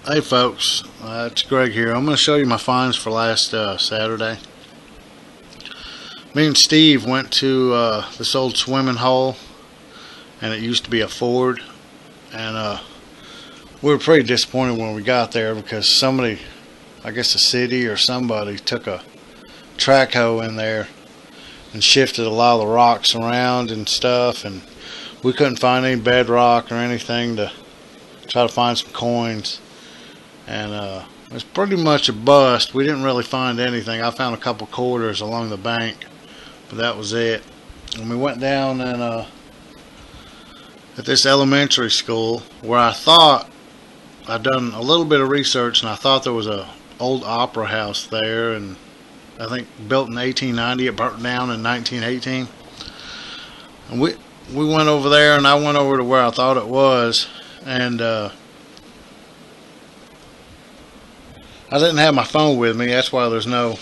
Hey folks, it's Greg here. I'm going to show you my finds for last Saturday. Me and Steve went to this old swimming hole, and it used to be a ford, and we were pretty disappointed when we got there because somebody, I guess the city or somebody, took a track hoe in there and shifted a lot of the rocks around and stuff, and we couldn't find any bedrock or anything to try to find some coins. And it's pretty much a bust. We didn't really find anything. I found a couple quarters along the bank, but that was it. And we went down and at this elementary school where I thought, I'd done a little bit of research and I thought there was a old opera house there, and I think built in 1890. It burnt down in 1918. And we went over there, and I went over to where I thought it was, and I didn't have my phone with me. That's why there's no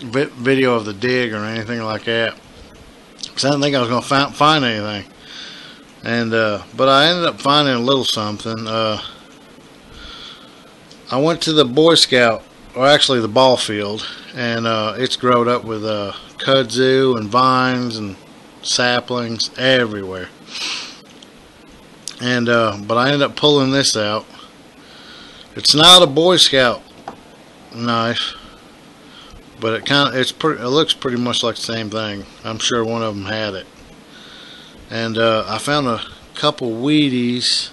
video of the dig or anything like that, because I didn't think I was going to find anything. And but I ended up finding a little something. I went to the Boy Scout, or actually the ball field, and it's grown up with kudzu and vines and saplings everywhere. And but I ended up pulling this out. It's not a Boy Scout knife, but it looks pretty much like the same thing. I'm sure one of them had it. And I found a couple Wheaties.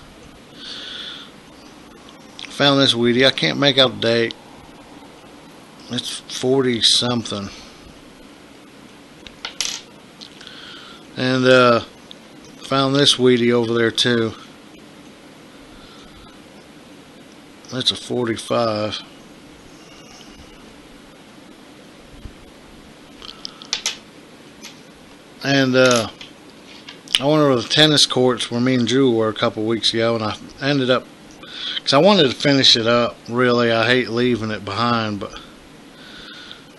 Found this Wheatie. I can't make out the date. It's 40 something. And found this Wheatie over there too. That's a 45. And I went over to the tennis courts where me and Drew were a couple weeks ago, and I ended up, because I wanted to finish it up, really. I hate leaving it behind, but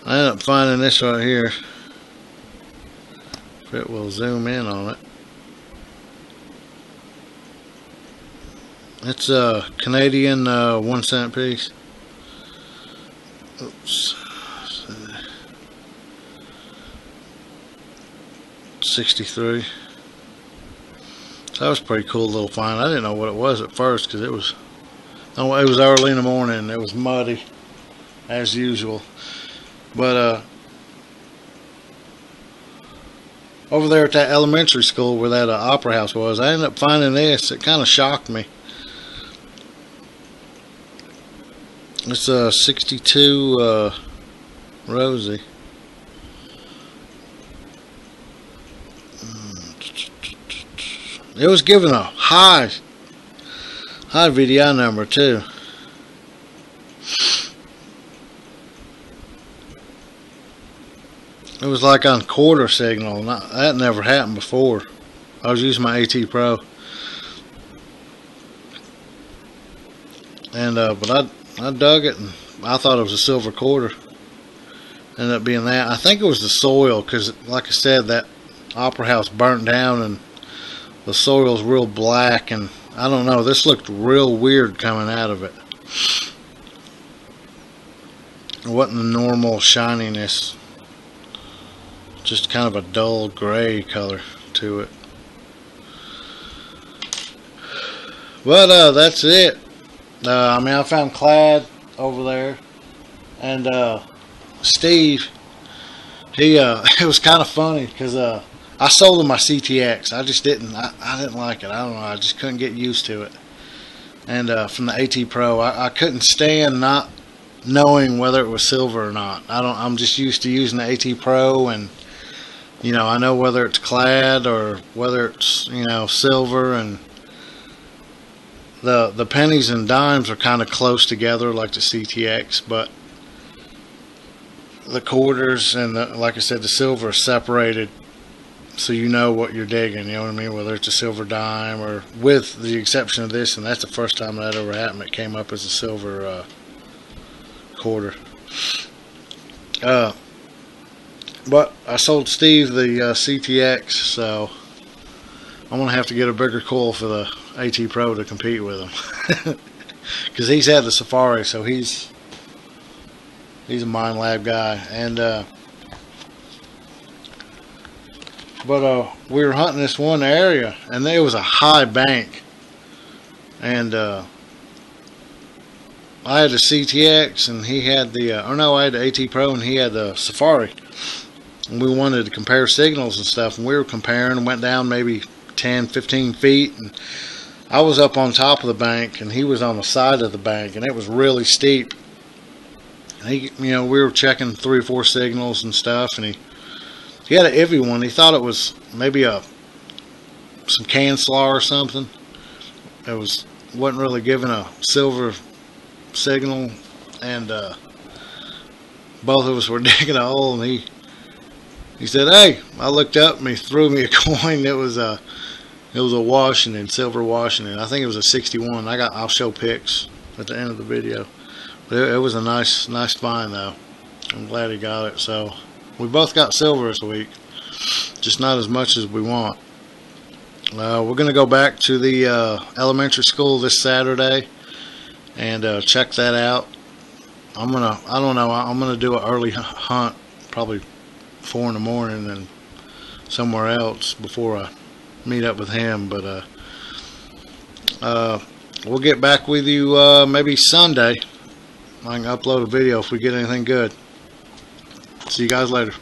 I ended up finding this right here. If it will zoom in on it. It's a Canadian 1 cent piece. Oops. 63. So that was a pretty cool little find. I didn't know what it was at first because it was early in the morning. It was muddy as usual. But over there at that elementary school where that opera house was, I ended up finding this. It kind of shocked me. It's a 62 Rosie. It was given a high VDI number too. It was like on quarter signal. That never happened before. I was using my AT Pro, and but I dug it, and I thought it was a silver quarter. Ended up being that. I think it was the soil, because like I said, that opera house burnt down and the soil's real black, and I don't know, this looked real weird coming out of it. It wasn't the normal shininess, just kind of a dull gray color to it. But that's it. I mean, I found Clad over there, and Steve, he it was kind of funny because I sold him my CTX. I just didn't like it. I don't know, I just couldn't get used to it. And from the AT Pro, I couldn't stand not knowing whether it was silver or not. I'm just used to using the AT Pro, and you know, I know whether it's Clad or whether it's, you know, silver, and the pennies and dimes are kind of close together like the CTX, but the quarters and like I said, the silver are separated, so you know what you're digging, you know what I mean, whether it's a silver dime, or with the exception of this, and that's the first time that ever happened, it came up as a silver quarter. But I sold Steve the CTX, so I'm gonna have to get a bigger coil for the AT Pro to compete with him. because he's had the safari, so he's a Minelab guy. And we were hunting this one area, and there was a high bank, and I had the CTX, and he had the I had the AT Pro, and he had the Safari. And we wanted to compare signals and stuff, and we were comparing and went down maybe 10-15 feet, and I was up on top of the bank and he was on the side of the bank, and it was really steep. And he, we were checking 3 or 4 signals and stuff, and he had an iffy one. He thought it was maybe some CanSLAR or something. It wasn't really giving a silver signal, and both of us were digging a hole, and he said, "Hey," I looked up and he threw me a coin. It was a Washington, silver Washington. I think it was a 61. I'll show pics at the end of the video. But it was a nice find though. I'm glad he got it. So we both got silver this week, just not as much as we want. We're gonna go back to the elementary school this Saturday and check that out. I'm gonna do an early hunt, probably 4 in the morning, and somewhere else before I meet up with him. But we'll get back with you maybe Sunday. I can upload a video if we get anything good. See you guys later.